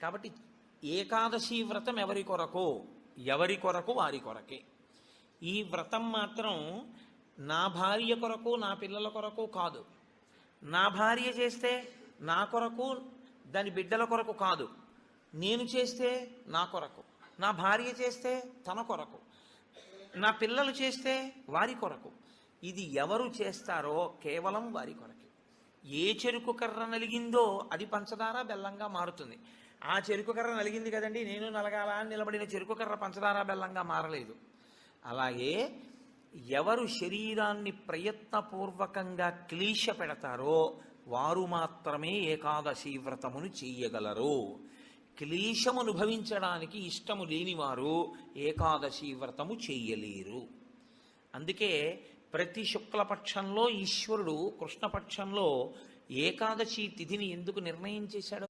కాబట్టి ఏకాదశి వ్రతం ఎవరి కొరకు వారి కొరకే. ఈ వ్రతం మాత్రం నా భార్య కొరకు నా పిల్లల కొరకు కాదు. నా భార్య చేస్తే నా కొరకు దాని బిడ్డల కొరకు కాదు. నేను చేస్తే నా కొరకు, నా భార్య చేస్తే తన కొరకు, నా పిల్లలు చేస్తే వారి కొరకు. ఇది ఎవరు చేస్తారో కేవలం వారి కొరకే. ఏ చెరుకు కర్ర నలిగిందో అది పంచదార బెల్లంగా మారుతుంది. ఆ చెరుకు కర్ర నలిగింది కదండి, నేను నలగాల అని నిలబడిన చెరుకు కర్ర పంచదార బెల్లంగా మారలేదు. అలాగే ఎవరు శరీరాన్ని ప్రయత్నపూర్వకంగా క్లీశ పెడతారో వారు మాత్రమే ఏకాదశి వ్రతమును చెయ్యగలరు. క్లీశము అనుభవించడానికి ఇష్టము లేనివారు ఏకాదశి వ్రతము చెయ్యలేరు. అందుకే ప్రతి శుక్లపక్షంలో ఈశ్వరుడు కృష్ణపక్షంలో ఏకాదశి తిథిని ఎందుకు నిర్ణయం చేశాడు?